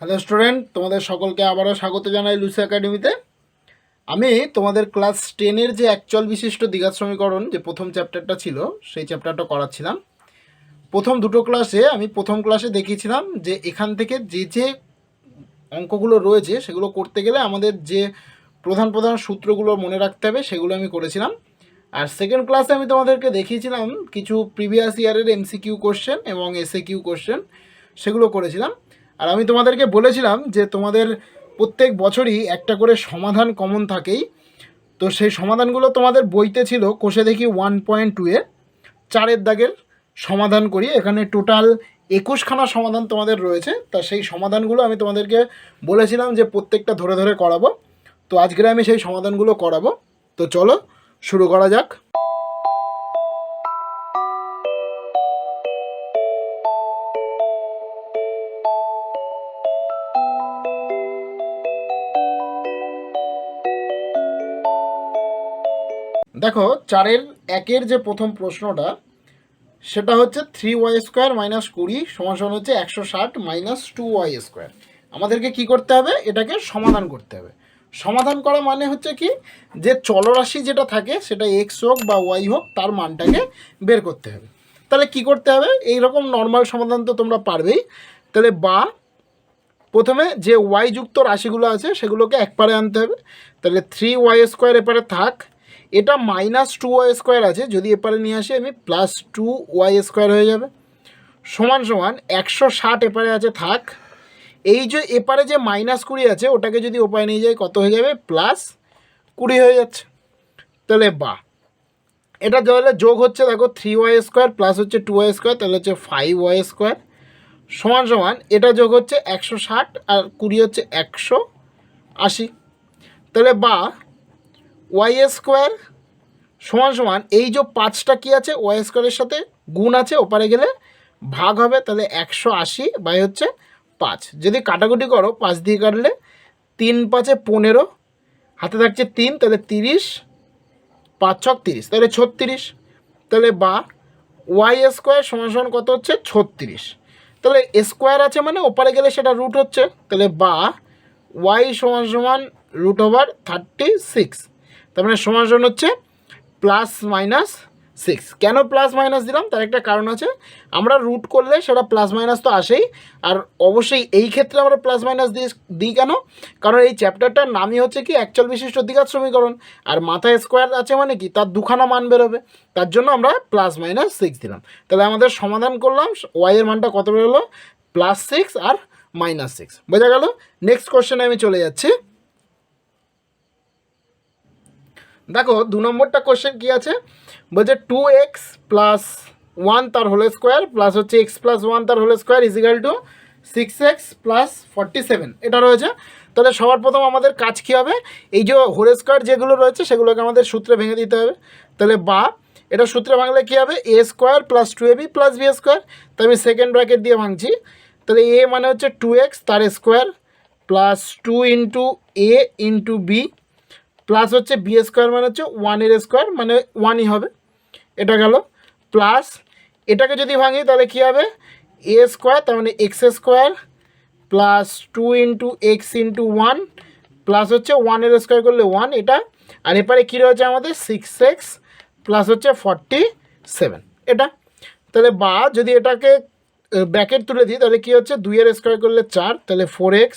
Hello student, তোমাদের সকলকে আবারও স্বাগত জানাই লুসি একাডেমিতে। আমি তোমাদের ক্লাস 10-এর যে অ্যাকচুয়াল বিশিষ্ট দ্বিঘাত সমীকরণ যে প্রথম চ্যাপ্টারটা ছিল সেই চ্যাপ্টারটা করাচ্ছিলাম। প্রথম দুটো ক্লাসে আমি প্রথম ক্লাসে দেখিয়েছিলাম যে এখান থেকে যে অঙ্কগুলো রয়েছে সেগুলো করতে গেলে আমাদের যে প্রধান প্রধান সূত্রগুলো মনে রাখতে হবে সেগুলো আমি করেছিলাম। আর সেকেন্ড ক্লাসে আমি তোমাদেরকে দেখিয়েছিলাম কিছু প্রিভিয়াস ইয়ারের এমসিকিউ কোশ্চেন এবং এসএকিউ কোশ্চেন, সেগুলো করেছিলাম। আর আমি তোমাদেরকে বলেছিলাম যে তোমাদের প্রত্যেক বছরই একটা করে সমাধান কমন থাকেই, তো সেই সমাধানগুলো তোমাদের বইতে ছিল কোষে দেখি 1.2-এ 4-এর দাগের সমাধান করি। এখানে টোটাল 21খানা সমাধান তোমাদের রয়েছে। তা সেই সমাধানগুলো আমি তোমাদেরকে বলেছিলাম যে প্রত্যেকটা ধরে ধরে করাবো। তো আজকে আমি সেই সমাধানগুলো করাবো। তো চলো শুরু করা যাক। দেখো 4-এর 1-এর যে প্রথম প্রশ্নটা সেটা হচ্ছে 3y² মাইনাস 20 সমান হচ্ছে 160 মাইনাস 2y²। আমাদেরকে কি করতে হবে? এটাকে সমাধান করতে হবে। সমাধান করা মানে হচ্ছে কি, যে চলরাশি যেটা থাকে সেটা এক্স হোক বা ওয়াই হোক তার মানটাকে বের করতে হবে। তাহলে কি করতে হবে? এইরকম নর্মাল সমাধান তো তোমরা পারবেই। তাহলে বা প্রথমে যে ওয়াই যুক্ত রাশিগুলো আছে সেগুলোকে একপারে আনতে হবে। তাহলে 3y² এপারে থাক, এটা মাইনাস 2y² আছে, যদি এপারে নিয়ে আসি আমি প্লাস 2y² হয়ে যাবে, সমান সমান 160 এপারে আছে থাক। এই যে এপারে যে মাইনাস 20 আছে ওটাকে যদি ওপারে নিয়ে যাই কত হয়ে যাবে? প্লাস 20 হয়ে যাচ্ছে। তাহলে বা এটা তাহলে যোগ হচ্ছে, দেখো 3y² প্লাস হচ্ছে 2y², তাহলে হচ্ছে 5y² সমান সমান এটা যোগ হচ্ছে 160 আর 20 হচ্ছে 180। তাহলে বা y² সমান সমান এই যে 5টা কী আছে y² সাথে গুণ আছে, ওপারে গেলে ভাগ হবে, তাহলে 180 বাই হচ্ছে 5। যদি কাটাকুটি করো 5 দিয়ে কাটলে 3 5 15, হাতে থাকছে 3, তাহলে 30, 5 6 30, তাহলে 36। তাহলে বা y² সমান সমান কত হচ্ছে? 36। তাহলে স্কোয়ার আছে মানে ওপারে গেলে সেটা রুট হচ্ছে, তাহলে বা y সমান সমান √36। তার মানে সমান সমান হচ্ছে +-6। কেন প্লাস মাইনাস দিলাম? তার একটা কারণ আছে। আমরা রুট করলে সেটা প্লাস মাইনাস তো আসেই, আর অবশ্যই এই ক্ষেত্রে আমরা প্লাস মাইনাস দিই কেন? কারণ এই চ্যাপ্টারটার নামই হচ্ছে কি অ্যাকচুয়াল বিশিষ্ট দ্বিঘাত সমীকরণ, আর মাথায় স্কোয়ার আছে মানে কি তার দুখানা মান বেরোবে, তার জন্য আমরা +-6 দিলাম। তাহলে আমাদের সমাধান করলাম, ওয়াইয়ের মানটা কত বেরোলো? +6 আর -6। বোঝা গেল? নেক্সট কোশ্চেনে আমি চলে যাচ্ছি। দেখো 2 নম্বরটা কোশ্চেন কী আছে? বলছে 2x + 1 তার হোল স্কোয়ার প্লাস হচ্ছে x + 1 তার whole square is equal two 6x + 47, এটা রয়েছে। তাহলে সবার প্রথম আমাদের কাজ কী হবে? এই যে হোল স্কোয়ার যেগুলো রয়েছে সেগুলোকে আমাদের সূত্রে ভেঙে দিতে হবে। তাহলে বা এটা সূত্রে ভাঙলে কী হবে? a² + 2ab + b²। তাই আমি সেকেন্ড ব্র্যাকেট দিয়ে ভাঙছি। তাহলে a মানে হচ্ছে 2x তার square plus 2 × a × b plus হচ্ছে b² মানে হচ্ছে 1-এর স্কোয়ার, মানে 1ই হবে, এটা গেল। প্লাস এটাকে যদি ভাঙি তাহলে কী হবে? a² তার মানে x² প্লাস 2 × x × 1 প্লাস হচ্ছে 1-এর স্কোয়ার করলে 1, এটা। আর এপারে কী রয়েছে আমাদের? 6x প্লাস হচ্ছে 47, এটা। তাহলে বা যদি এটাকে ব্র্যাকেট তুলে দিই তাহলে কী হচ্ছে? 2-এর স্কোয়ার করলে 4, তাহলে 4x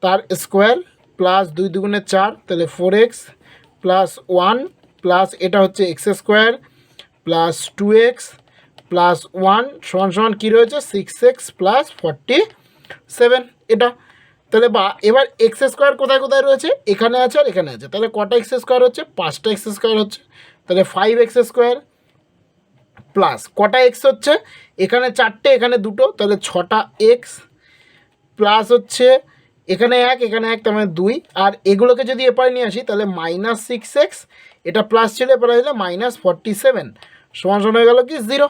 তার স্কোয়ার প্লাস 2 × 2 = 4, তাহলে 4x প্লাস 1 প্লাস এটা হচ্ছে x² প্লাস 2x প্লাস 1 সমান সমান কী রয়েছে? 6x প্লাস 47, এটা। তাহলে বা এবার x² কোথায় কোথায় রয়েছে? এখানে আছে আর এখানে আছে, তাহলে কটা x² হচ্ছে? 5টা x² হচ্ছে, তাহলে 5x² প্লাস কটা x হচ্ছে? এখানে 4টে এখানে 2টো, তাহলে 6টা x প্লাস হচ্ছে এখানে 1 এখানে 1, তার মানে 2। আর এগুলোকে যদি এপারে নিয়ে আসি তাহলে -6x, এটা প্লাস ছিল এপারে হলে -47 সমান সমান হয়ে গেল কি 0,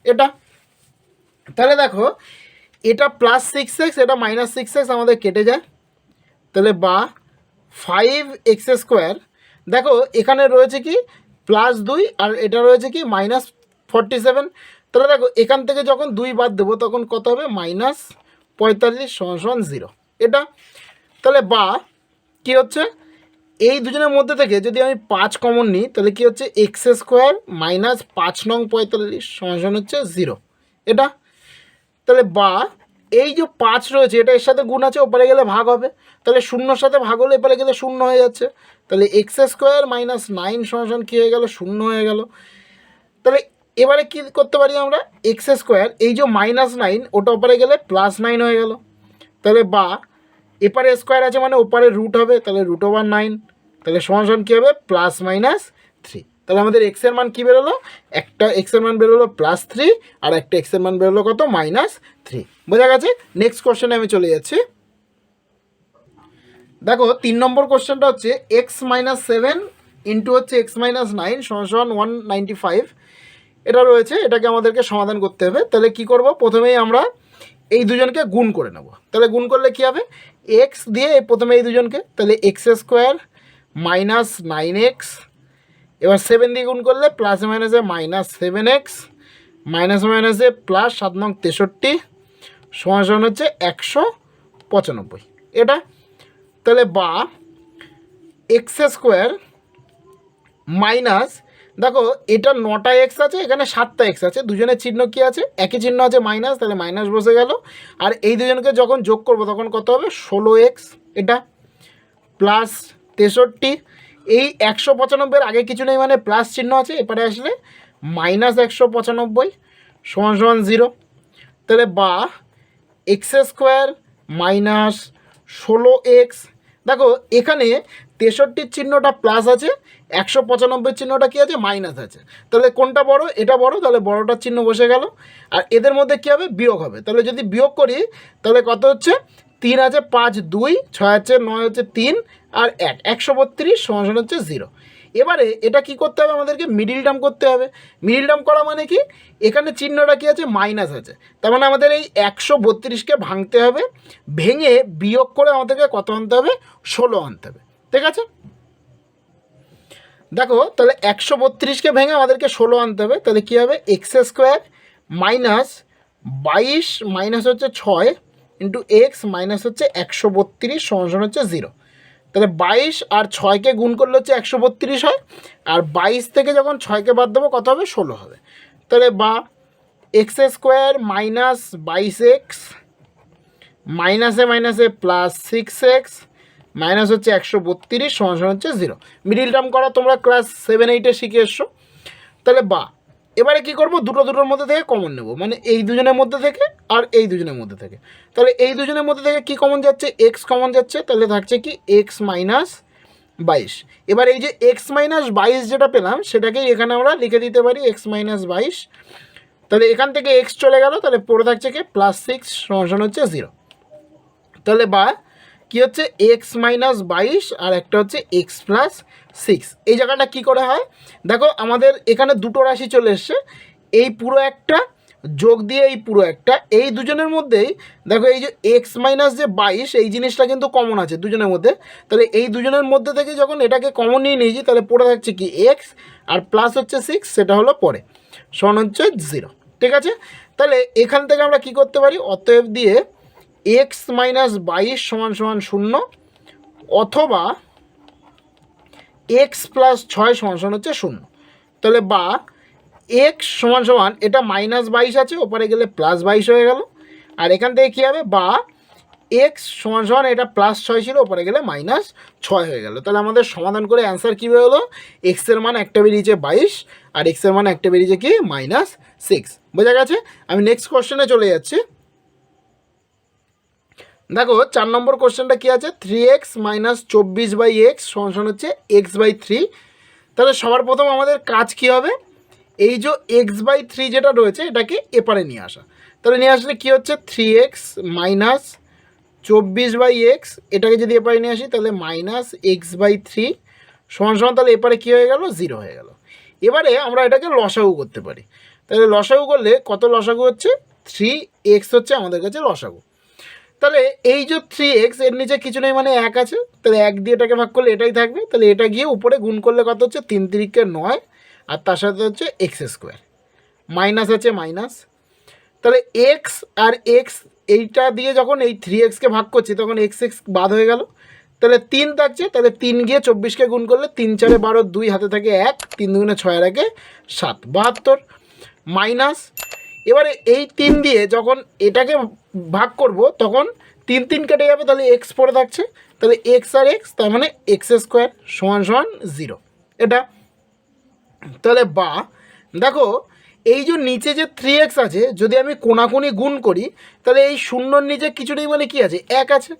এটা। তাহলে দেখো এটা +6x এটা -6x আমাদের কেটে যায়, তাহলে বা 5x²। দেখো এখানে রয়েছে কি +2 আর এটা রয়েছে কি -47। তাহলে দেখো এখান থেকে যখন 2 বাদ দেবো তখন কত হবে? 45 সমান 0। এটা তাহলে বা কি হচ্ছে, এই দুজনের মধ্যে থেকে যদি আমি 5 কমন নিই তাহলে কি হচ্ছে এক্স স্কোয়ার মাইনাস 5 নং 45 সমান হচ্ছে 0। এটা তাহলে বা এই যে 5 রয়েছে এটা এর সাথে গুণ আছে, ওপারে গেলে ভাগ হবে, তাহলে শূন্যর সাথে ভাগ হলে এপারে গেলে শূন্য হয়ে যাচ্ছে, তাহলে এক্স স্কোয়ার মাইনাস 9 সমান কী হয়ে গেল, শূন্য হয়ে গেল। তাহলে এবারে কী করতে পারি আমরা, এক্স স্কোয়ার এই যে -9 ওটা ওপারে গেলে +9 হয়ে গেল, তাহলে বা এপারে স্কোয়ার আছে মানে ওপারে রুট হবে, তাহলে √9, তাহলে সমান কী হবে +-3। তাহলে আমাদের এক্সের মান কী বেরোলো, একটা এক্সের মান বেরোলো +3 আর একটা এক্সের মান বেরোলো কত, -3। বোঝা গেছে। নেক্সট কোশ্চেনে আমি চলে যাচ্ছি। দেখো 3 নম্বর কোশ্চেনটা হচ্ছে x-7 ইন্টু হচ্ছে x-9 সমান 195 এটা রয়েছে, এটাকে আমাদেরকে সমাধান করতে হবে। তাহলে কি করব, প্রথমেই আমরা এই দুজনকে গুণ করে নেব। তাহলে গুণ করলে কী হবে, এক্স দিয়ে প্রথমে এই দুজনকে, তাহলে এক্স স্কোয়ার মাইনাস 9x, এবার 7 দিয়ে গুণ করলে প্লাসে মাইনাসে -7x মাইনাস মাইনাসে +7 নং 63 সমান হচ্ছে 195। এটা তাহলে বা এক্স স্কোয়ার মাইনাস, দেখো এটা 9টা এক্স আছে, এখানে 7টা এক্স আছে, দুজনের চিহ্ন কি আছে, একই চিহ্ন আছে মাইনাস, তাহলে মাইনাস বসে গেল। আর এই দুজনকে যখন যোগ করব তখন কত হবে, 16x, এটা প্লাস 63, এই 195 আগে কিছু নেই মানে প্লাস চিহ্ন আছে, এপারে আসলে -195 সমান 0। তাহলে বা এক্স স্কোয়ার মাইনাস 16x, দেখো এখানে 63 চিহ্নটা প্লাস আছে, 195 চিহ্নটা কি আছে, মাইনাস আছে, তাহলে কোনটা বড়, এটা বড়, তাহলে বড়টার চিহ্ন বসে গেল। আর এদের মধ্যে কী হবে, বিয়োগ হবে, তাহলে যদি বিয়োগ করি তাহলে কত হচ্ছে, 3 আছে 5 2, 6 আছে 9 হচ্ছে 3 আর 1 132 সমান হচ্ছে 0। এবারে এটা কি করতে হবে, আমাদেরকে মিডিল টার্ম করতে হবে। মিডিল টার্ম করা মানে কি, এখানে চিহ্নটা কি আছে, মাইনাস আছে, তার মানে আমাদের এই 132কে ভাঙতে হবে, ভেঙে বিয়োগ করে আমাদেরকে কত আনতে হবে, 16 আনতে হবে। ঠিক আছে, দেখো তাহলে 132কে ভেঙে আমাদেরকে 16 আনতে হবে, তাহলে কী হবে, এক্স স্কোয়ার মাইনাস 22 মাইনাস হচ্ছে 6 ইন্টু এক্স মাইনাস হচ্ছে 132 সমান হচ্ছে 0। তাহলে 22 আর 6কে গুণ করলে হচ্ছে 132 হয়, আর 22 থেকে যখন 6কে বাদ দেবো কত হবে, 16 হবে। তাহলে বা এক্স স্কোয়ার মাইনাস 22x মাইনাসে মাইনাসে +6x মাইনাস হচ্ছে 132 সমান হচ্ছে 0। মিডিল টার্ম করা তোমরা ক্লাস 7-8-এ শিখে এসছো। তাহলে বা এবারে কি করব, দুটোর মধ্যে থেকে কমন নেব, মানে এই দুজনের মধ্যে থেকে আর এই দুজনের মধ্যে থেকে। তাহলে এই দুজনের মধ্যে থেকে কি কমন যাচ্ছে, এক্স কমন যাচ্ছে, তাহলে থাকছে কি এক্স মাইনাস 22। এবার এই যে এক্স মাইনাস 22 যেটা পেলাম সেটাকেই এখানে আমরা লিখে দিতে পারি এক্স মাইনাস 22। তাহলে এখান থেকে এক্স চলে গেল, তাহলে পড়ে থাকছে কি +6 সমান হচ্ছে 0। তাহলে বা কি হচ্ছে এক্স মাইনাস 22 আর একটা হচ্ছে এক্স প্লাস 6। এই জায়গাটা কি করে হয়, দেখো আমাদের এখানে দুটো রাশি চলে এসছে, এই পুরো একটা যোগ দিয়ে এই পুরো একটা, এই দুজনের মধ্যেই দেখো এই যে এক্স মাইনাস যে 22 এই জিনিসটা কিন্তু কমন আছে দুজনের মধ্যে, তাহলে এই দুজনের মধ্যে থেকে যখন এটাকে কমন নিয়ে নিয়েছি তাহলে পড়ে থাকছে কি এক্স আর প্লাস হচ্ছে 6, সেটা হলো পরে সমান হচ্ছে 0। ঠিক আছে, তাহলে এখান থেকে আমরা কি করতে পারি, অতএব দিয়ে এক্স মাইনাস 22 সমান 0 অথবা এক্স প্লাস 6 সমান হচ্ছে 0। তাহলে বা এক্স সমান এটা -22 আছে, ওপারে গেলে +22 হয়ে গেল, আর এখান থেকে কী হবে, বা এক্স সমান এটা +6 ছিল, ওপারে গেলে -6 হয়ে গেল। তাহলে আমাদের সমাধান করে অ্যান্সার কী বেরোলো, এক্সের মান একটা বেরিয়েছে 22 আর এক্সের মান একটা বেরিয়েছে কি -6। বোঝা গেছে। আমি নেক্সট কোশ্চেনে চলে যাচ্ছি। দেখো 4 নম্বর কোশ্চেনটা কী আছে, 3x - 24/x সমান হচ্ছে x/3। তাহলে সবার প্রথম আমাদের কাজ কী হবে, এই যে x/3 যেটা রয়েছে এটাকে এপারে নিয়ে আসা। তাহলে নিয়ে আসলে কী হচ্ছে, 3x - 24/x এটাকে যদি এপারে নিয়ে আসি তাহলে -x/3 সমান তাহলে এপারে কী হয়ে গেল, 0 হয়ে গেল। এবারে আমরা এটাকে লসাগু করতে পারি। তাহলে লসাগু করলে কত লসাগু হচ্ছে, 3x হচ্ছে আমাদের কাছে লসাগু। তাহলে এই যে 3x এর নিচে কিছু নেই মানে 1 আছে, তাহলে 1 দিয়ে এটাকে ভাগ করলে এটাই থাকবে, তাহলে এটা গিয়ে উপরে গুণ করলে কত হচ্ছে, 3 × 3 = 9 আর তার সাথে হচ্ছে এক্স স্কোয়ার, মাইনাস আছে মাইনাস। তাহলে এক্স আর এক্স এইটা দিয়ে যখন এই 3x-কে ভাগ করছি তখন x বাদ হয়ে গেল, তাহলে 3 থাকছে, তাহলে 3 গিয়ে 24-কে গুণ করলে 3 4 12, 2 হাতে থাকে 1, 3 2 6 আর 1 7, 72 মাইনাস। এবারে এই 3 দিয়ে যখন এটাকে ভাগ করব তখন 3 3 কেটে যাবে, তাহলে x পড়ে থাকছে, তাহলে x আর x, তার মানে x² সমান সমান 0 এটা। তাহলে বা দেখো এই যে নিচে যে 3x আছে যদি আমি কোনাকুনি গুণ করি তাহলে এই শূন্যর নিচে কিছুটাই মানে কি আছে 1 আছে,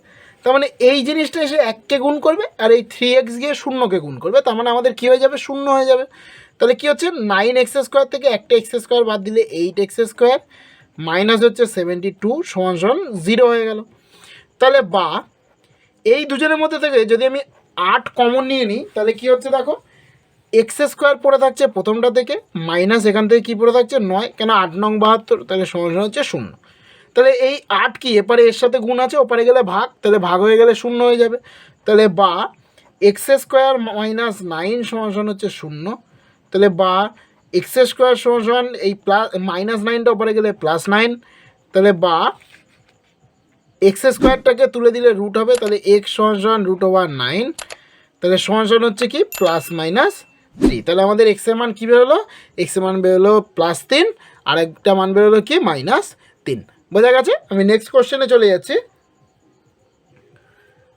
তার মানে এই জিনিসটা এসে 1কে গুণ করবে আর এই 3x গিয়ে 0কে গুণ করবে, তার মানে আমাদের কী হয়ে যাবে 0 হয়ে যাবে। তাহলে কী হচ্ছে 9x² থেকে একটা x² বাদ দিলে 8x² মাইনাস হচ্ছে 72 সমান সমান 0 হয়ে গেল। তাহলে বা এই দুজনের মধ্যে থেকে যদি আমি 8 কমন নিয়ে নিই তাহলে কী হচ্ছে দেখো x² পড়ে থাকছে প্রথমটা থেকে, মাইনাস এখান থেকে কী পড়ে থাকছে 9, কেন 8 9 72, তাহলে সমান হচ্ছে 0। তাহলে এই 8 কি এপারে এর সাথে গুণ আছে, ওপারে গেলে ভাগ, তাহলে ভাগ হয়ে গেলে 0 হয়ে যাবে। তাহলে বা x² মাইনাস 9 সমান হচ্ছে 0, তাহলে বা x² সমান এই প্লাস মাইনাস 9টা ওপারে গেলে +9, তাহলে বা x²টাকে তুলে দিলে রুট হবে, তাহলে x সমান √9, তাহলে সমান হচ্ছে কি +-3, তাহলে আমাদের x এর মান কী বেরোলো, x এর মান বেরোলো +3 আর একটা মান বেরোলো কি -3। বোঝা গেছে? আমি নেক্সট কোশ্চেনে চলে যাচ্ছি।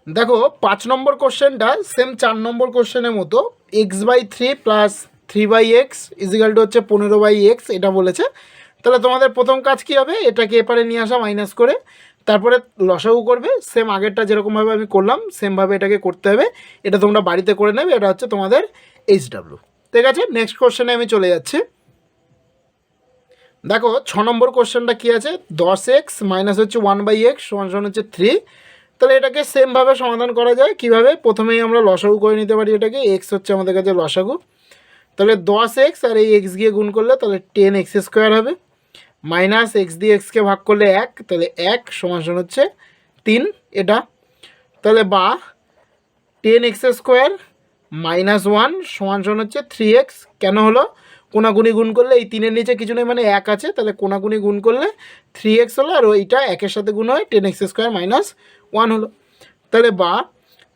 দেখো 5 নম্বর কোশ্চেনটা সেম 4 নম্বর কোশ্চেনের মতো x/3 + 3/x হচ্ছে 15/x এটা বলেছে। তাহলে তোমাদের প্রথম কাজ কী হবে, এটাকে এপারে নিয়ে আসা মাইনাস করে, তারপরে লসাগু করবে, সেম আগেরটা যেরকমভাবে আমি করলাম সেমভাবে এটাকে করতে হবে, এটা তোমরা বাড়িতে করে নেবে, এটা হচ্ছে তোমাদের HW। ঠিক আছে, নেক্সট কোশ্চেনে আমি চলে যাচ্ছি। দেখো 6 নম্বর কোশ্চেনটা কী আছে, 10x মাইনাস হচ্ছে 1/x সমান হচ্ছে 3। তাহলে এটাকে সেমভাবে সমাধান করা যায় কীভাবে, প্রথমেই আমরা লসাগু করে নিতে পারি, এটাকে x হচ্ছে আমাদের কাছে লসাগু, তাহলে 10x আর এই x গিয়ে গুণ করলে তাহলে 10x² হবে, মাইনাস x দিয়ে xকে ভাগ করলে 1, তাহলে 1 সমান হচ্ছে 3 এটা। তাহলে বা 10x² মাইনাস 1 সমান হচ্ছে 3x, কেন হলো কোনাকুনি গুণ করলে এই 3-এর নিচে কিছু নেই মানে 1 আছে, তাহলে কোনাকুনি গুণ করলে 3x হলো, আর ওইটা 1-এর সাথে গুণ হয় 10x² মাইনাস 1 হলো। তাহলে বা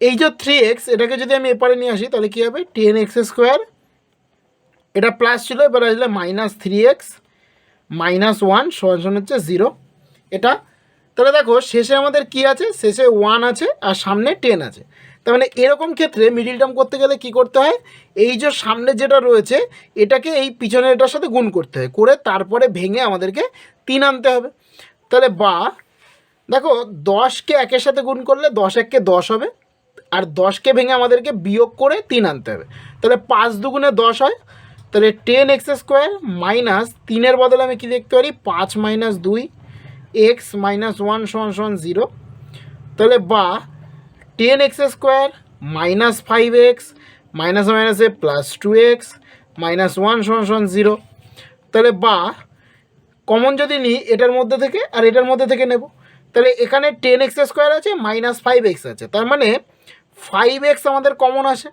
এই যে 3x এটাকে যদি আমি এপারে নিয়ে আসি তাহলে কী হবে 10x², এটা প্লাস ছিল এবার আসলে -3x মাইনাস 1 সমান হচ্ছে 0 এটা। তাহলে দেখো শেষে আমাদের কি আছে, শেষে 1 আছে আর সামনে 10 আছে, তার মানে এরকম ক্ষেত্রে মিডিল টার্ম করতে গেলে কি করতে হয়, এই যে সামনে যেটা রয়েছে এটাকে এই পিছনের এটার সাথে গুণ করতে হয়, করে তারপরে ভেঙে আমাদেরকে 3 আনতে হবে। তাহলে বা দেখো 10কে 1-এর সাথে গুণ করলে 10 1-কে 10 হবে, আর 10কে ভেঙে আমাদেরকে বিয়োগ করে 3 আনতে হবে, তাহলে 5 2 10 হয়, তাহলে 10x² মাইনাস 3-এর বদলে আমি কী দেখতে পারি 5 - 2 x - 1 সমান 0, তাহলে বা 10x² মাইনাস 5x মাইনাসে মাইনাসে +2x মাইনাস 1 সমান 0, তাহলে বা কমন যদি নিই এটার মধ্যে থেকে আর এটার মধ্যে থেকে নেব, তাহলে এখানে 10x² আছে মাইনাস 5x আছে, তার মানে 5x আমাদের কমন আসে,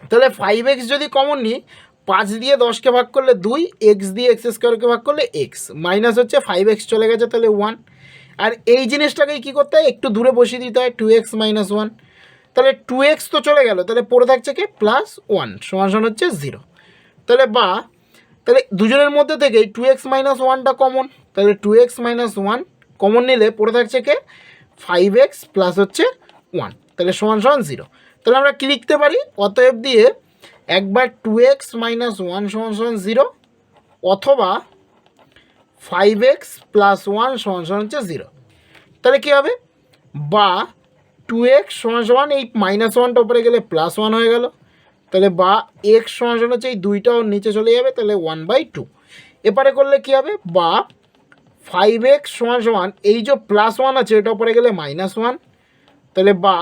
তাহলে 5x যদি কমন নিই 5 দিয়ে 10কে ভাগ করলে 2, x দিয়ে x² ভাগ করলে x, মাইনাস হচ্ছে 5x চলে গেছে তাহলে 1, আর এই জিনিসটাকে কী করতে হয় একটু দূরে বসিয়ে দিতে হয় 2x - 1, তাহলে 2x তো চলে গেল, তাহলে পড়ে থাকছে কি +1 সমান হচ্ছে 0। তাহলে বা তাহলে দুজনের মধ্যে থেকে 2x - 1টা কমন, তাহলে 2x - 1 কমন নিলে পড়ে থাকছে কে 5x প্লাস হচ্ছে 1, তাহলে সমান 0। তাহলে আমরা কী লিখতে পারি, অতএব দিয়ে একবার 2x - 1 সমান 0 অথবা 5x + 1 সমান হচ্ছে 0। তাহলে কী হবে, বা 2x সমান এই -1টা উপরে গেলে +1 হয়ে গেল, তাহলে বা x সমান হচ্ছে এই 2টাও নিচে চলে যাবে, তাহলে 1/2 এপারে করলে কী হবে, বা 5x সমান এই যে +1 আছে এটা উপরে গেলে -1, তাহলে বা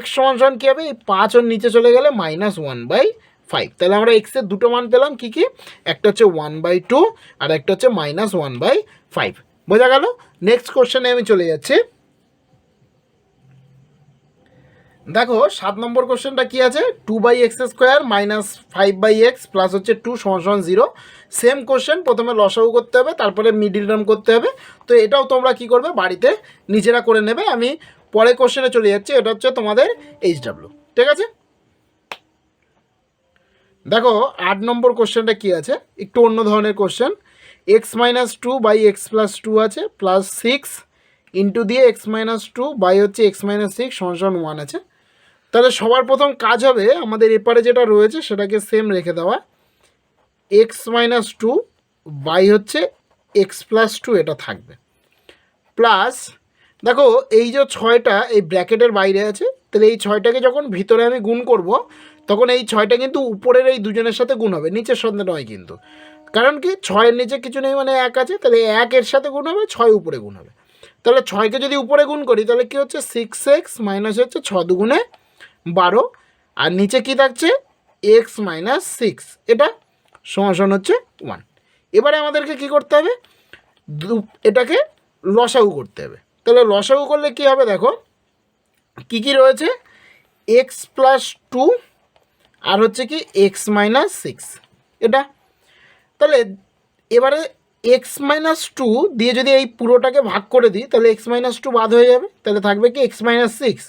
x সমান কী হবে এই 5 ওর নিচে চলে গেলে -1/5, তাহলে আমরা এক্সের দুটো মান পেলাম কী কী, একটা হচ্ছে 1/2 আর একটা হচ্ছে -1/5। বোঝা গেল? নেক্সট কোশ্চেনে আমি চলে যাচ্ছি। দেখো 7 নম্বর কোশ্চেনটা কি আছে, 2/x² মাইনাস 5/x প্লাস হচ্ছে 2 = 0। সেম কোশ্চেন, প্রথমে লসাগু করতে হবে, তারপরে মিডিল টার্ম করতে হবে। তো এটাও তোমরা কি করবে, বাড়িতে নিজেরা করে নেবে। আমি পরে কোশ্চেনে চলে যাচ্ছি, এটা হচ্ছে তোমাদের HW, ঠিক আছে। দেখো 8 নম্বর কোশ্চেনটা কি আছে, একটু অন্য ধরনের কোশ্চেন। x-2/x + 2 আছে প্লাস 6 ইন্টু দিয়ে x-2 বাই হচ্ছে x-6 = 1 আছে। তাহলে সবার প্রথম কাজ হবে আমাদের এপারে যেটা রয়েছে সেটাকে সেম রেখে দেওয়া, x-2 বাই হচ্ছে x+2 এটা থাকবে, প্লাস দেখো এই যে 6টা এই ব্র্যাকেটের বাইরে আছে, তাহলে এই 6টাকে যখন ভিতরে আমি গুণ করব তখন এই 6টা কিন্তু উপরের এই দুজনের সাথে গুণ হবে, নিচের সাথে নয় কিন্তু। কারণ কি 6-এর নিচে কিছু নেই, মানে 1 আছে, তাহলে 1 এর সাথে গুণ হবে, 6 উপরে গুণ হবে। তাহলে 6কে যদি উপরে গুণ করি তাহলে কি হচ্ছে 6x মাইনাস হচ্ছে 6 দুগুণে 12, আর নিচে কি থাকছে x-6, এটা সমান হচ্ছে 1। এবারে আমাদেরকে কি করতে হবে, এটাকে লসাগু করতে হবে। তাহলে লসাগু করলে কি হবে, দেখো কি কি রয়েছে, x+2 আর হচ্ছে কি x-6 এটা। তাহলে এবারে x-2 দিয়ে যদি এই পুরোটাকে ভাগ করে দিই তাহলে x-2 বাদ হয়ে যাবে, তাহলে থাকবে কি x-6।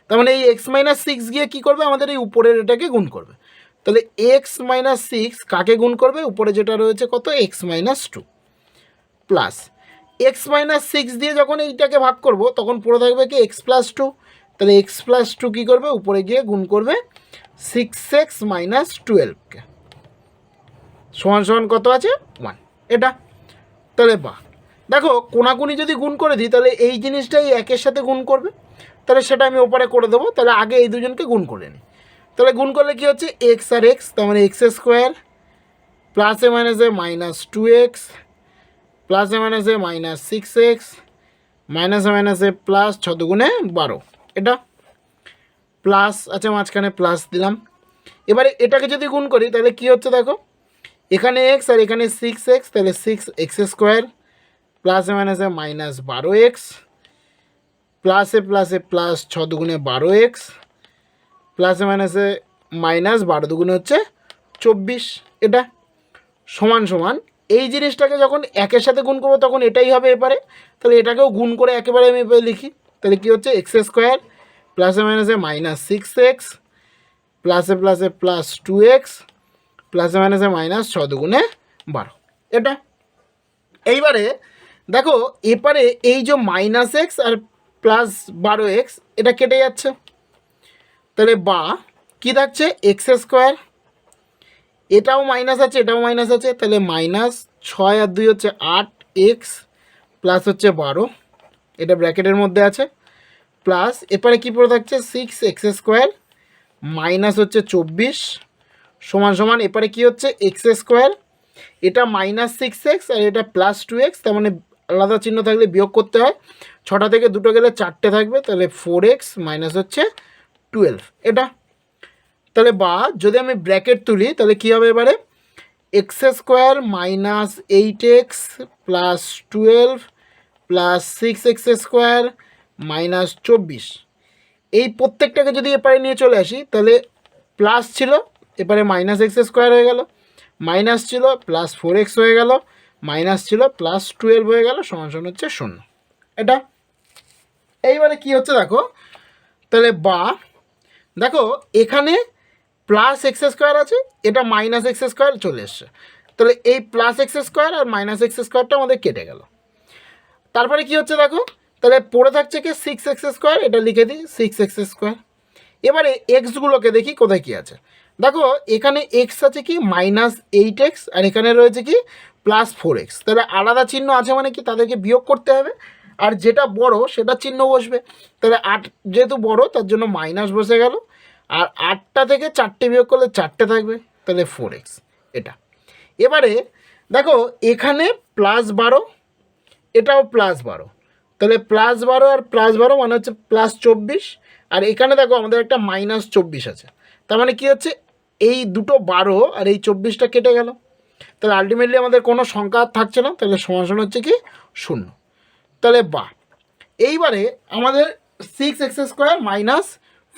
তার মানে এই x-6 গিয়ে কি করবে, আমাদের এই উপরের এটাকে গুণ করবে। তাহলে x-6 কাকে গুণ করবে, উপরে যেটা রয়েছে কত x-2 প্লাস x-6 দিয়ে যখন এইটাকে ভাগ করব তখন পুরো থাকবে কি x+2। তাহলে x+2 কী করবে, উপরে গিয়ে গুণ করবে 6x - 12কে সমান কত আছে 1, এটা। তাহলে দেখো কোনাকুনি যদি গুণ করে দিই তাহলে এই জিনিসটাই একের সাথে গুণ করবে, তাহলে সেটা আমি ওপরে করে দেবো। তাহলে আগে এই দুজনকে গুণ করে নিই, তাহলে গুণ করলে কি হচ্ছে x আর x, তার মানে x² প্লাসে মাইনাসে -2x প্লাসে মাইনাসে -6x মাইনাসে মাইনাসে প্লাস 6 দুগুণে 12, এটা প্লাস আচ্ছা মাঝখানে প্লাস দিলাম। এবারে এটাকে যদি গুণ করি তাহলে কি হচ্ছে, দেখো এখানে x আর এখানে 6x, তাহলে 6x² প্লাসে মাইনাসে -12x প্লাসে প্লাসে প্লাস 6 দুগুণে 12x প্লাসে মাইনাসে -12 দুগুণে হচ্ছে 24, এটা সমান এই জিনিসটাকে যখন একের সাথে গুণ করবো তখন এটাই হবে এবারে। তাহলে এটাকেও গুণ করে একেবারে আমি এবারে লিখি, তাহলে কী হচ্ছে x² প্লাসে মাইনাসে -6x প্লাসে প্লাসে প্লাস 2x প্লাসে মাইনাসে -6 দুগুণে 12, এটা। এইবারে দেখো এপারে এই যে -x আর +12x এটা কেটে যাচ্ছে, তাহলে বা কী থাকছে x², এটাও মাইনাস আছে এটাও মাইনাস আছে, তাহলে -6 আর 2 হচ্ছে 8x প্লাস হচ্ছে 12, এটা ব্র্যাকেটের মধ্যে আছে, প্লাস এরপরে কী পড়ে থাকছে 6x² মাইনাস হচ্ছে 24 সমান এরপরে কী হচ্ছে x², এটা -6x আর এটা +2x, তার মানে আলাদা চিহ্ন থাকলে বিয়োগ করতে হয়, 6টা থেকে 2টো গেলে 4টে থাকবে, তাহলে 4x মাইনাস হচ্ছে 12, এটা। তাহলে বা যদি আমি ব্র্যাকেট তুলি তাহলে কী হবে এবারে x² minus 8x plus 12 plus 6x² minus 24, এই প্রত্যেকটাকে যদি এপারে নিয়ে চলে আসি তাহলে প্লাস ছিল এপারে -x² হয়ে গেল, মাইনাস ছিল প্লাস 4x হয়ে গেল, মাইনাস ছিল প্লাস 12 হয়ে গেল, সমান হচ্ছে 0, এটা। এইবারে কি হচ্ছে দেখো, তাহলে বা দেখো এখানে +x² আছে, এটা -x² চলে এসছে, তাহলে এই +x² আর -x²টা আমাদের কেটে গেল। তারপরে কি হচ্ছে দেখো, তাহলে পড়ে থাকছে কি 6x², এটা লিখে দিই 6x²। এবারে এক্সগুলোকে দেখি কোথায় কি আছে, দেখো এখানে x আছে কি -8x আর এখানে রয়েছে কি +4x, তাহলে আলাদা চিহ্ন আছে মানে কি তাদেরকে বিয়োগ করতে হবে, আর যেটা বড় সেটা চিহ্ন বসবে। তাহলে 8 যেহেতু বড় তার জন্য মাইনাস বসে গেল, আর 8টা থেকে 4টে বিয়োগ করলে 4টে থাকবে, তাহলে 4x, এটা। এবারে দেখো এখানে +12 এটাও +12, তাহলে +12 আর +12 মানে হচ্ছে +24, আর এখানে দেখো আমাদের একটা -24 আছে, তার মানে কী হচ্ছে এই দুটো 12 আর এই 24টা কেটে গেল, তাহলে আলটিমেটলি আমাদের কোনো সংখ্যা আর থাকছে না, তাহলে সমান হচ্ছে কি 0। তাহলে বা এইবারে আমাদের 6x² মাইনাস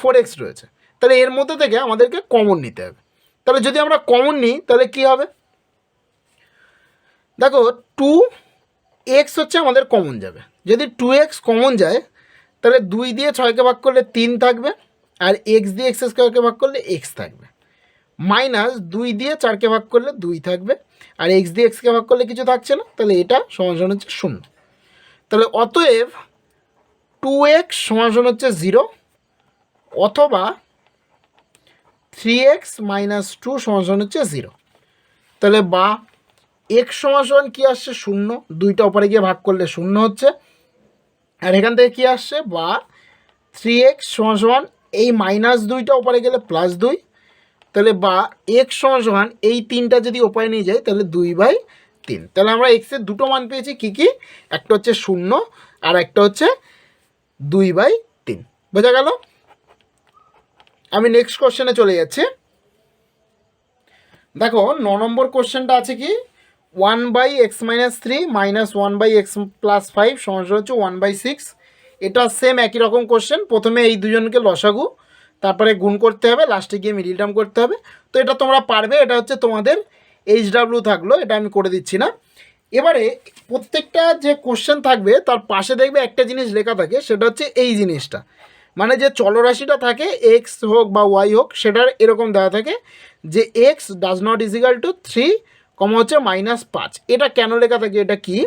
4x রয়েছে, তাহলে এর মধ্যে থেকে আমাদেরকে কমন নিতে হবে। তাহলে যদি আমরা কমন নিই তাহলে কি হবে, দেখো 2x হচ্ছে আমাদের কমন যাবে। যদি 2x কমন যায় তাহলে 2 দিয়ে 6কে ভাগ করলে 3 থাকবে, আর x দিয়ে এক্স স্কোয়ারকে ভাগ করলে x থাকবে, মাইনাস 2 দিয়ে 4কে ভাগ করলে 2 থাকবে, আর x দিয়ে এক্সকে ভাগ করলে কিছু থাকছে না, তাহলে এটা সমান হচ্ছে 0। তাহলে অতএব 2x সমান হচ্ছে 0, অথবা 3x মাইনাস 2 সমান হচ্ছে 0। তাহলে বা x সমান কী আসছে 0, 2টা ওপরে গিয়ে ভাগ করলে 0 হচ্ছে, আর এখান থেকে কী আসছে বা 3x সমান এই মাইনাস 2টা ওপরে গেলে +2, তাহলে বা x সমান এই 3টা যদি ওপরে নিয়ে যায় তাহলে 2/3। তাহলে আমরা এক্সের দুটো মান পেয়েছি, কী কী, একটা হচ্ছে 0 আর একটা হচ্ছে 2/3। বোঝা গেল? আমি নেক্সট কোশ্চেনে চলে যাচ্ছি। দেখো 9 নম্বর কোশ্চেনটা আছে কি, 1/x - 3 মাইনাস 1/x + 5 সমান হচ্ছে 1/6। এটা সেম একই রকম কোশ্চেন। প্রথমে এই দুজনকে লসাগু, তারপরে গুণ করতে হবে, লাস্টে গিয়ে মিডিল টার্ম করতে হবে। তো এটা তোমরা পারবে, এটা হচ্ছে তোমাদের HW থাকলো, এটা আমি করে দিচ্ছি না। এবারে প্রত্যেকটা যে কোশ্চেন থাকবে তার পাশে দেখবে একটা জিনিস লেখা থাকে, সেটা হচ্ছে এই জিনিসটা, মানে যে চলরাশিটা থাকে এক্স হোক বা ওয়াই হোক, সেটার এরকম দেওয়া থাকে যে x does not equal to 3, হচ্ছে -5। এটা কেন লেখা থাকে, এটা কি,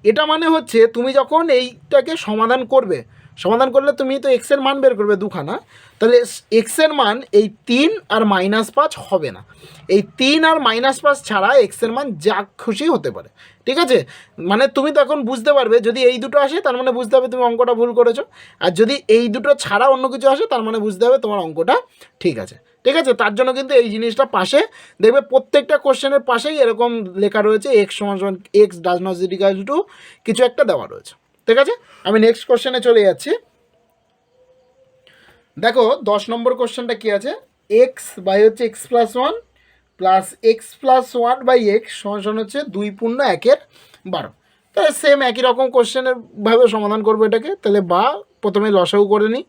এটা মানে হচ্ছে তুমি যখন এইটাকে সমাধান করবে, সমাধান করলে তুমি তো এক্সের মান বের করবে দুখানা, তাহলে এক্সের মান এই 3 আর -5 হবে না, এই 3 আর -5 ছাড়া এক্সের মান যা খুশি হতে পারে। ঠিক আছে, মানে তুমি তখন বুঝতে পারবে যদি এই দুটো আসে তার মানে বুঝতে হবে তুমি অঙ্কটা ভুল করেছো, আর যদি এই দুটো ছাড়া অন্য কিছু আসে তার মানে বুঝতে হবে তোমার অঙ্কটা ঠিক আছে। ঠিক আছে, তার জন্য কিন্তু এই জিনিসটা পাশে দেখবে, প্রত্যেকটা কোশ্চেনের পাশেই এরকম লেখা রয়েছে এক্স সমান x does not equal to কিছু একটা দেওয়া রয়েছে। ঠিক আছে, আমি নেক্সট কোশ্চেনে চলে যাচ্ছি। দেখো 10 নম্বর কোশ্চেনটা কী আছে, এক্স বাই হচ্ছে x+1 প্লাস x+1/x সমান হচ্ছে 2 পূর্ণ 1/12। তাহলে সেম একই রকম কোশ্চেনের ভাবে সমাধান করবো এটাকে। তাহলে বা প্রথমে লসাগু করে নিই,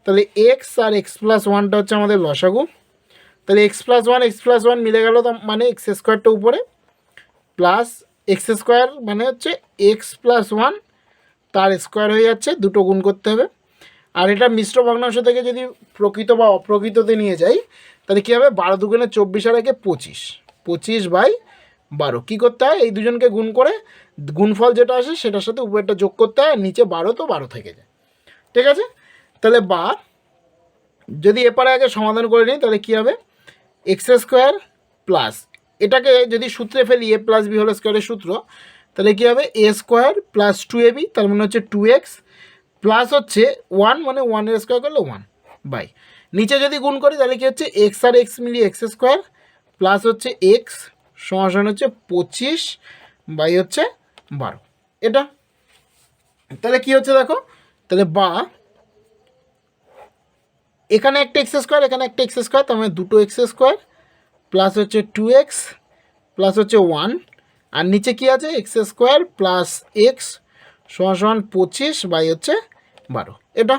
তাহলে এক্স আর x+1টা হচ্ছে আমাদের লসাগু। তাহলে x+1 মিলে গেল, মানে x² উপরে প্লাস x² মানে হচ্ছে x+1 তার স্কোয়ার হয়ে যাচ্ছে, দুটো গুণ করতে হবে। আর এটা মিশ্র ভগ্নাংশ থেকে যদি প্রকৃত বা অপ্রকৃততে নিয়ে যাই তাহলে কী হবে, 12 দুগুণে 24 আর একে 25, 25/12। কী করতে হয়, এই দুজনকে গুণ করে গুণফল যেটা আসে সেটার সাথে উপরেরটা যোগ করতে হয়, নিচে 12 তো 12 থেকে যায়। ঠিক আছে, তাহলে বা যদি এপারে আগে সমাধান করে নিই তাহলে কী হবে, x² প্লাস, এটাকে যদি সূত্রে ফেলি a+b² সূত্র, তাহলে কী হবে a² প্লাস 2ab, তার মানে হচ্ছে 2x প্লাস হচ্ছে 1, মানে 1 স্কোয়ার করলে 1 বাই, নিচে যদি গুণ করি তাহলে কী হচ্ছে এক্স আর এক্স মিলিয়ে x² প্লাস হচ্ছে এক্স সমান হচ্ছে 25/12। এটা তাহলে কী হচ্ছে দেখো, তাহলে বা এখানে একটা x², এখানে একটা x², তার মানে দুটো x² প্লাস হচ্ছে 2x প্লাস হচ্ছে 1, আর নিচে কী আছে x² প্লাস এক্স সমান 25/12। এটা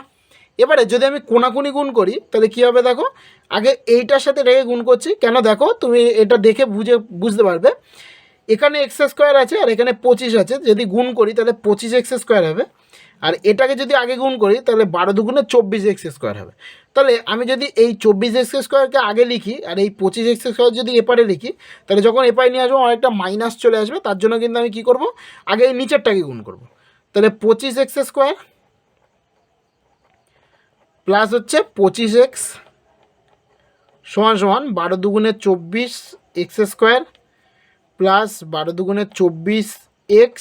এবারে যদি আমি কোনাকুনি গুণ করি তাহলে কী হবে দেখো, আগে এইটার সাথে রেখে গুণ করছি কেন, দেখো তুমি এটা দেখে বুঝতে পারবে, এখানে x² আছে আর এখানে 25 আছে, যদি গুণ করি তাহলে 25x² হবে, আর এটাকে যদি আগে গুণ করি তাহলে 12 দুগুণে 24x² হবে। তাহলে আমি যদি এই 24x² আগে লিখি আর এই 25x² যদি এপারে লিখি, তাহলে যখন এপারে নিয়ে আসবো অনেকটা মাইনাস চলে আসবে, তার জন্য কিন্তু আমি কী করব, আগে এই নিচেরটাকে গুণ করব। তাহলে 25x² প্লাস হচ্ছে 25x সমান 12 দুগুণে 24x² প্লাস 12 দুগুণে 24x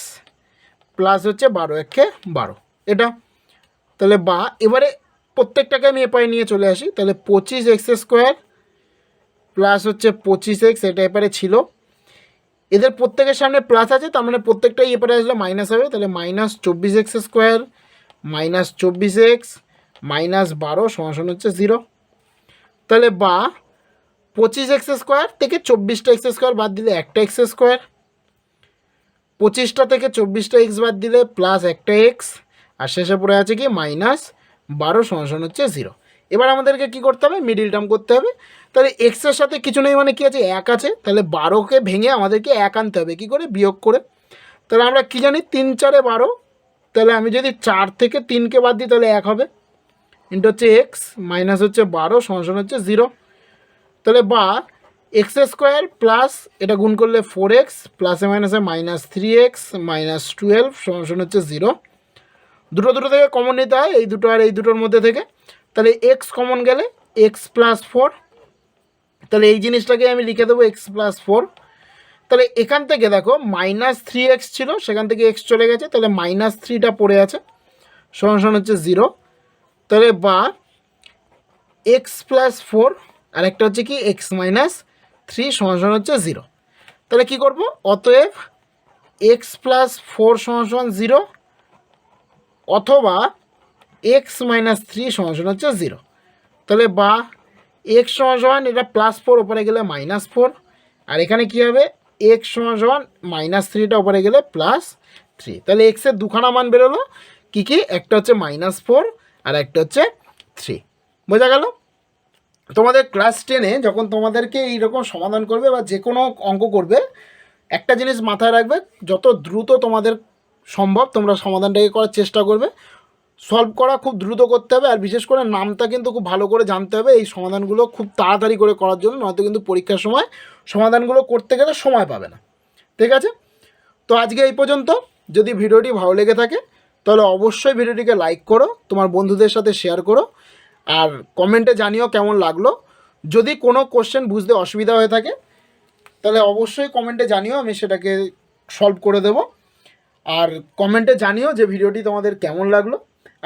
প্লাস হচ্ছে 12×1=12। এটা তাহলে বা এবারে প্রত্যেকটাকে আমি এপারে নিয়ে চলে আসি, তাহলে 25x² প্লাস হচ্ছে 25x, এটা এপারে ছিল, এদের প্রত্যেকের সামনে প্লাস আছে, তার মানে প্রত্যেকটাই এপারে আসলে মাইনাস হবে, তাহলে -24x² -24x -12 সমান হচ্ছে 0। তাহলে বা 25x² থেকে 24টা x² বাদ দিলে একটা x², 25টা থেকে 24টা x বাদ দিলে প্লাস একটা x, আর শেষে পড়ে আছে কি -12 সমান হচ্ছে 0। এবার আমাদেরকে কি করতে হবে, মিডিল টার্ম করতে হবে। তাহলে এক্সের সাথে কিছু নেই মানে কি আছে, এক আছে, তাহলে 12কে ভেঙে আমাদেরকে এক আনতে হবে, কী করে, বিয়োগ করে। তাহলে আমরা কী জানি, 3 4 12, তাহলে আমি যদি 4 থেকে 3কে বাদ দিই তাহলে 1 হবে, ইন্টু হচ্ছে এক্স মাইনাস হচ্ছে 12 সমান হচ্ছে 0। তাহলে বা এক্স স্কোয়ার প্লাস এটা গুণ করলে 4x প্লাসে মাইনাসে -3x -12 সমান হচ্ছে 0। দুটো থেকে কমন নিতে হয়, এই দুটো আর এই দুটোর মধ্যে থেকে। তাহলে এক্স কমন গেলে এক্স প্লাস 4, তাহলে এই জিনিসটাকে আমি লিখে দেবো এক্স প্লাস 4। তাহলে এখান থেকে দেখো -3x ছিল, সেখান থেকে এক্স চলে গেছে, তাহলে -3টা পড়ে আছে সমান হচ্ছে 0। তাহলে বা এক্স প্লাস 4 আর একটা হচ্ছে কি এক্স মাইনাস 3 সমান হচ্ছে 0। তাহলে কী করবো, অতএব এক্স প্লাস 4 সমান 0 অথবা এক্স মাইনাস 3 সমান হচ্ছে 0। তাহলে বা এক্স সমান এটা +4 ওপরে গেলে -4, আর এখানে কী হবে, এক্স সমান -3টা ওপরে গেলে +3। তাহলে এক্সের দুখানা মান বেরোলো, কী কী, একটা হচ্ছে -4 আর একটা হচ্ছে 3। বোঝা গেল? তোমাদের ক্লাস 10-এ যখন তোমাদেরকে এইরকম সমাধান করবে বা যে কোনো অঙ্ক করবে, একটা জিনিস মাথায় রাখবে, যত দ্রুত তোমাদের সম্ভব তোমরা সমাধানটাকে করার চেষ্টা করবে। সলভ করা খুব দ্রুত করতে হবে, আর বিশেষ করে নামটা কিন্তু খুব ভালো করে জানতে হবে এই সমাধানগুলো খুব তাড়াতাড়ি করে করার জন্য, নয়তো কিন্তু পরীক্ষার সময় সমাধানগুলো করতে গেলে সময় পাবে না। ঠিক আছে, তো আজকে এই পর্যন্ত। যদি ভিডিওটি ভালো লেগে থাকে তাহলে অবশ্যই ভিডিওটিকে লাইক করো, তোমার বন্ধুদের সাথে শেয়ার করো, আর কমেন্টে জানিও কেমন লাগলো। যদি কোনো কোশ্চেন বুঝতে অসুবিধা হয়ে থাকে তাহলে অবশ্যই কমেন্টে জানিও, আমি সেটাকে সলভ করে দেব। আর কমেন্টে জানিও যে ভিডিওটি তোমাদের কেমন লাগলো।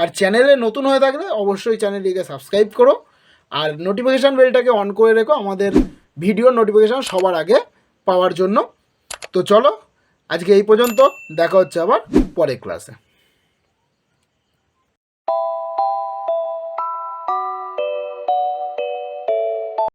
আর চ্যানেলে নতুন হয়ে থাকলে অবশ্যই চ্যানেলটিকে সাবস্ক্রাইব করো, আর নোটিফিকেশান বেলটাকে অন করে রেখো আমাদের ভিডিওর নোটিফিকেশান সবার আগে পাওয়ার জন্য। তো চলো আজকে এই পর্যন্ত, দেখা হচ্ছে আবার পরের ক্লাসে।